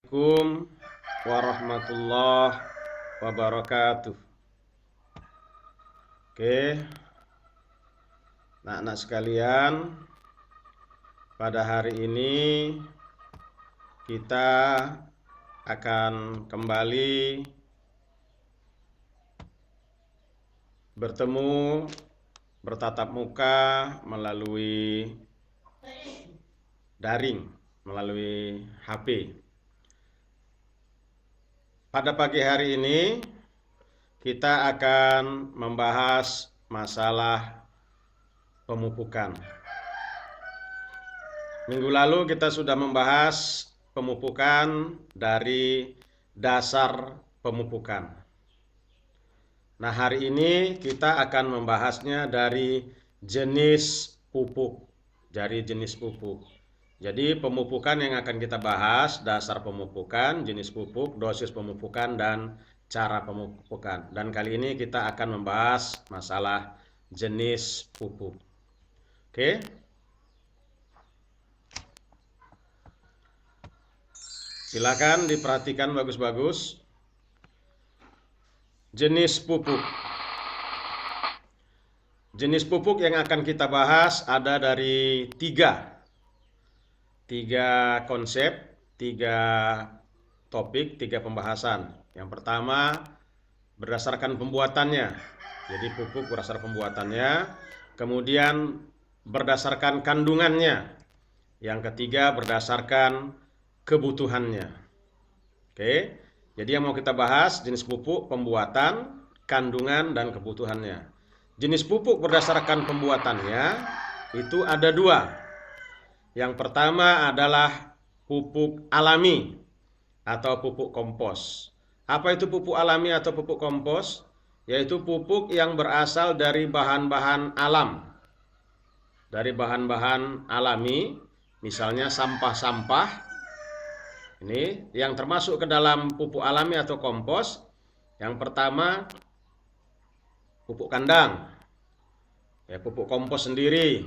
Assalamualaikum warahmatullahi wabarakatuh. Oke, anak-anak sekalian, pada hari ini kita akan kembali bertemu bertatap muka melalui daring, melalui HP. Pada pagi hari ini kita akan membahas masalah pemupukan. Minggu lalu kita sudah membahas pemupukan dari dasar pemupukan. Nah, hari ini kita akan membahasnya dari jenis pupuk. Jadi pemupukan yang akan kita bahas, dasar pemupukan, jenis pupuk, dosis pemupukan, dan cara pemupukan. Dan kali ini kita akan membahas masalah jenis pupuk. Oke. Silakan diperhatikan bagus-bagus. Jenis pupuk. Jenis pupuk yang akan kita bahas ada dari tiga konsep, tiga topik, tiga pembahasan. Yang pertama berdasarkan pembuatannya. Jadi pupuk berdasarkan pembuatannya. Kemudian berdasarkan kandungannya. Yang ketiga berdasarkan kebutuhannya. Oke. Jadi yang mau kita bahas jenis pupuk, pembuatan, kandungan, dan kebutuhannya. Jenis pupuk berdasarkan pembuatannya itu ada dua. Yang pertama adalah pupuk alami atau pupuk kompos. Apa itu pupuk alami atau pupuk kompos? Yaitu pupuk yang berasal dari bahan-bahan alam. Dari bahan-bahan alami, misalnya sampah-sampah. Ini yang termasuk ke dalam pupuk alami atau kompos. Yang pertama pupuk kandang. Ya, pupuk kompos sendiri.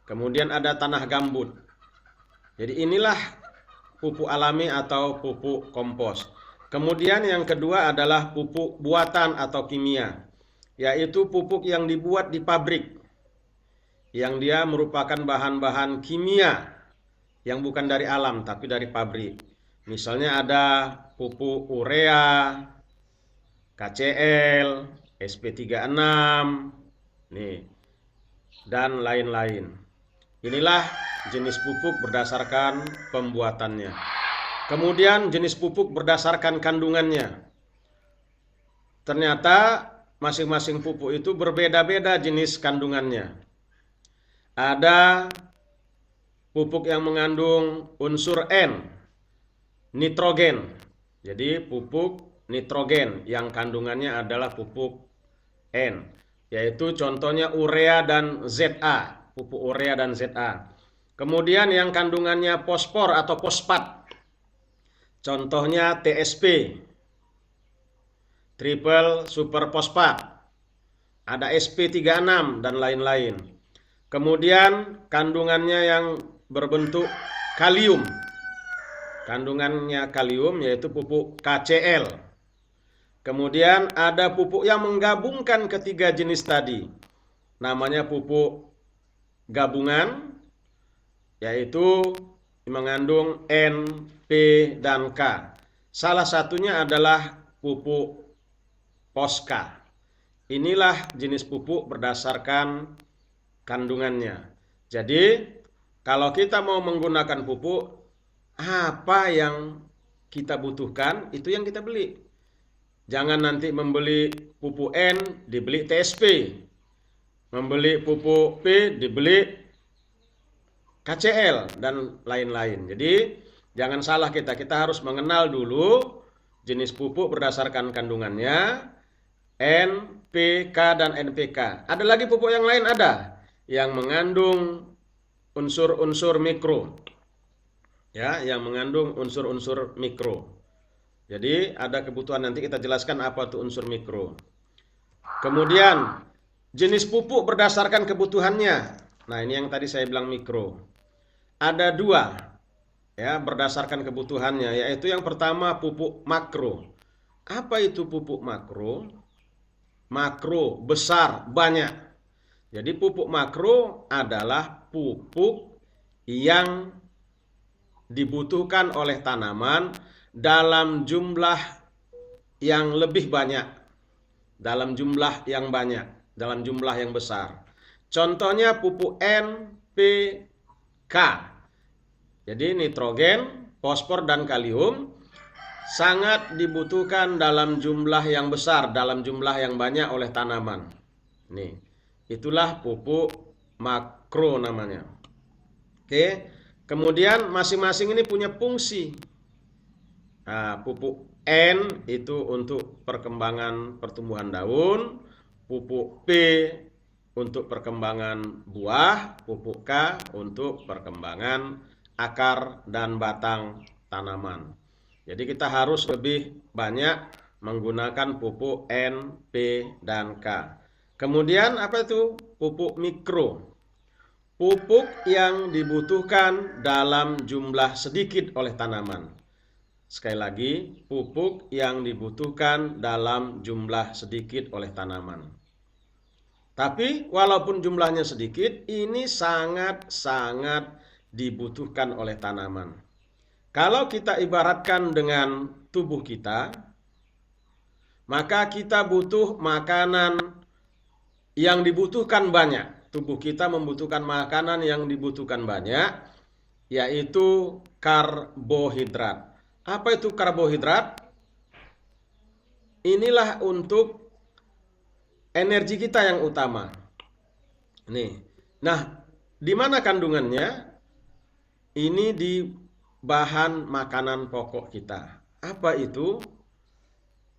Kemudian ada tanah gambut. Jadi inilah pupuk alami atau pupuk kompos. Kemudian yang kedua adalah pupuk buatan atau kimia, yaitu pupuk yang dibuat di pabrik, yang dia merupakan bahan-bahan kimia yang bukan dari alam tapi dari pabrik. Misalnya ada pupuk urea, KCL, SP36, nih, dan lain-lain. Inilah jenis pupuk berdasarkan pembuatannya. Kemudian jenis pupuk berdasarkan kandungannya. Ternyata masing-masing pupuk itu berbeda-beda jenis kandungannya. Ada pupuk yang mengandung unsur N, nitrogen. Jadi pupuk nitrogen yang kandungannya adalah pupuk N, yaitu contohnya urea dan ZA. Pupuk urea dan ZA. Kemudian yang kandungannya fosfor atau fosfat, contohnya TSP, triple super fosfat, ada SP36 dan lain-lain. Kemudian kandungannya yang berbentuk kalium, kandungannya kalium yaitu pupuk KCl. Kemudian ada pupuk yang menggabungkan ketiga jenis tadi, namanya pupuk gabungan, yaitu mengandung N, P, dan K. Salah satunya adalah pupuk Posca. Inilah jenis pupuk berdasarkan kandungannya. Jadi kalau kita mau menggunakan pupuk, apa yang kita butuhkan itu yang kita beli. Jangan nanti membeli pupuk N dibeli TSP, membeli pupuk P dibeli KCl dan lain-lain. Jadi jangan salah, kita harus mengenal dulu jenis pupuk berdasarkan kandungannya, N, P, K, dan NPK. Ada lagi pupuk yang lain, ada yang mengandung unsur-unsur mikro. Ya, yang mengandung unsur-unsur mikro. Jadi ada kebutuhan, nanti kita jelaskan apa itu unsur mikro. Kemudian jenis pupuk berdasarkan kebutuhannya. Nah, ini yang tadi saya bilang mikro. Ada dua. ya, berdasarkan kebutuhannya, yaitu yang pertama pupuk makro. Apa itu pupuk makro? Makro, besar, banyak. Jadi pupuk makro adalah pupuk yang dibutuhkan oleh tanaman dalam jumlah yang lebih banyak, dalam jumlah yang banyak, dalam jumlah yang besar. Contohnya pupuk NPK. Jadi nitrogen, fosfor, dan kalium sangat dibutuhkan dalam jumlah yang besar, dalam jumlah yang banyak oleh tanaman. Nih, itulah pupuk makro namanya. Oke, kemudian masing-masing ini punya fungsi. Nah, pupuk N itu untuk perkembangan pertumbuhan daun, pupuk P untuk perkembangan buah, pupuk K untuk perkembangan akar dan batang tanaman. Jadi kita harus lebih banyak menggunakan pupuk N, P, dan K. Kemudian apa itu? Pupuk mikro. Pupuk yang dibutuhkan dalam jumlah sedikit oleh tanaman. Sekali lagi, pupuk yang dibutuhkan dalam jumlah sedikit oleh tanaman. Tapi walaupun jumlahnya sedikit, ini sangat-sangat dibutuhkan oleh tanaman. Kalau kita ibaratkan dengan tubuh kita, maka kita butuh makanan yang dibutuhkan banyak. Tubuh kita membutuhkan makanan yang dibutuhkan banyak, yaitu karbohidrat. Apa itu karbohidrat? Inilah untuk energi kita yang utama. Nih. Nah, di mana kandungannya? Ini di bahan makanan pokok kita. Apa itu?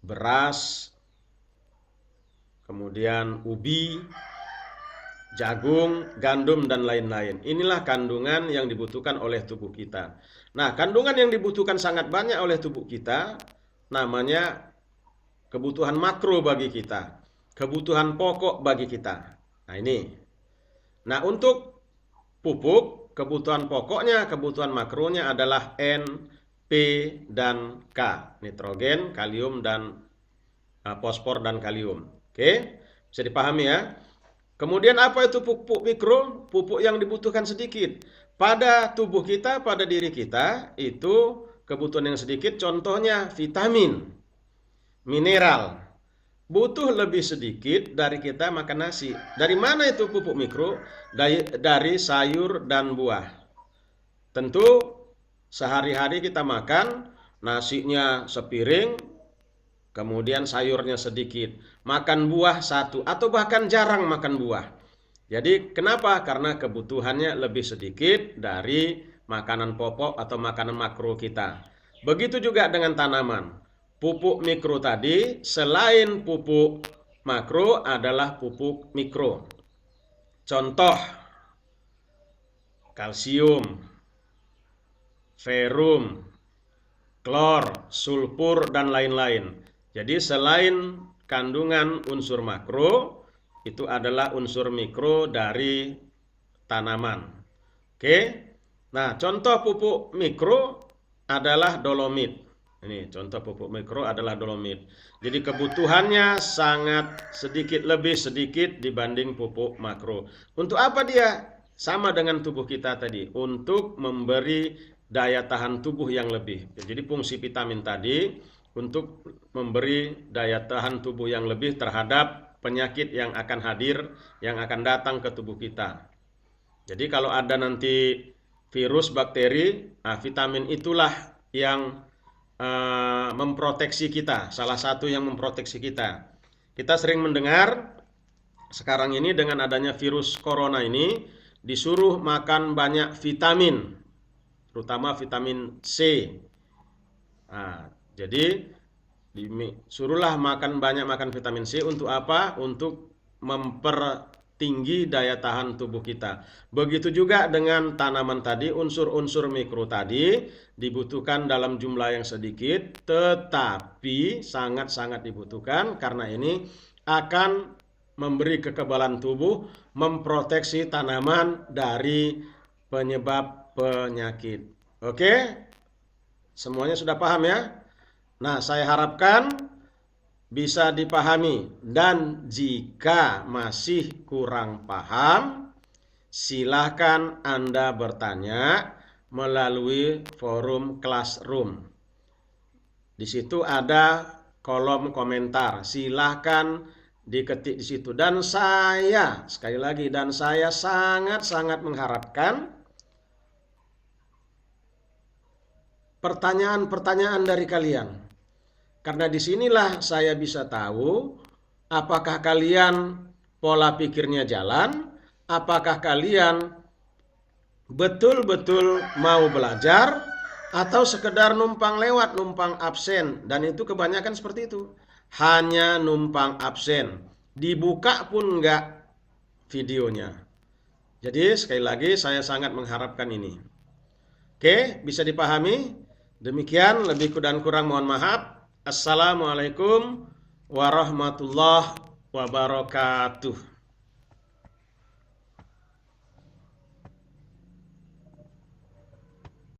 Beras, kemudian ubi, jagung, gandum, dan lain-lain. Inilah kandungan yang dibutuhkan oleh tubuh kita. Nah, kandungan yang dibutuhkan sangat banyak oleh tubuh kita namanya kebutuhan makro bagi kita, kebutuhan pokok bagi kita. Nah, ini. Nah, untuk pupuk, kebutuhan pokoknya, kebutuhan makronya adalah N, P, dan K. Nitrogen, kalium, dan fosfor, dan kalium. Oke, bisa dipahami ya. Kemudian apa itu pupuk mikro? Pupuk yang dibutuhkan sedikit. Pada tubuh kita, pada diri kita, itu kebutuhan yang sedikit, contohnya vitamin, mineral. Butuh lebih sedikit dari kita makan nasi. Dari mana itu pupuk mikro? Dari sayur dan buah. Tentu sehari-hari kita makan nasinya sepiring, kemudian sayurnya sedikit. Makan buah satu atau bahkan jarang makan buah. Jadi kenapa? Karena kebutuhannya lebih sedikit dari makanan pokok atau makanan makro kita. Begitu juga dengan tanaman. Pupuk mikro tadi selain pupuk makro adalah pupuk mikro. Contoh, kalsium, ferum, klor, sulfur, dan lain-lain. Jadi selain kandungan unsur makro, itu adalah unsur mikro dari tanaman. Oke. Nah, contoh pupuk mikro adalah dolomit. Ini contoh pupuk mikro adalah dolomit. Jadi kebutuhannya sangat sedikit, lebih sedikit dibanding pupuk makro. Untuk apa dia? Sama dengan tubuh kita tadi, untuk memberi daya tahan tubuh yang lebih. Jadi fungsi vitamin tadi untuk memberi daya tahan tubuh yang lebih terhadap penyakit yang akan hadir, yang akan datang ke tubuh kita. Jadi kalau ada nanti virus, bakteri, vitamin itulah yang memproteksi kita, salah satu yang memproteksi kita. Kita sering mendengar sekarang ini dengan adanya virus corona ini disuruh makan banyak vitamin, terutama vitamin C. Nah, jadi suruhlah makan vitamin C untuk apa? Untuk mempertinggi daya tahan tubuh kita. Begitu juga dengan tanaman tadi, unsur-unsur mikro tadi dibutuhkan dalam jumlah yang sedikit, tetapi sangat-sangat dibutuhkan karena ini akan memberi kekebalan tubuh, memproteksi tanaman dari penyebab penyakit. Oke, semuanya sudah paham ya? Nah, saya harapkan bisa dipahami, dan jika masih kurang paham, silahkan Anda bertanya melalui forum Classroom. Di situ ada kolom komentar, silahkan diketik di situ. Dan saya, sekali lagi, dan saya sangat-sangat mengharapkan pertanyaan-pertanyaan dari kalian. Karena disinilah saya bisa tahu apakah kalian pola pikirnya jalan, apakah kalian betul-betul mau belajar, atau sekedar numpang lewat, numpang absen. Dan itu kebanyakan seperti itu. Hanya numpang absen. Dibuka pun enggak videonya. Jadi sekali lagi saya sangat mengharapkan ini. Oke, bisa dipahami? Demikian, lebih dan kurang mohon maaf. Assalamualaikum warahmatullahi wabarakatuh.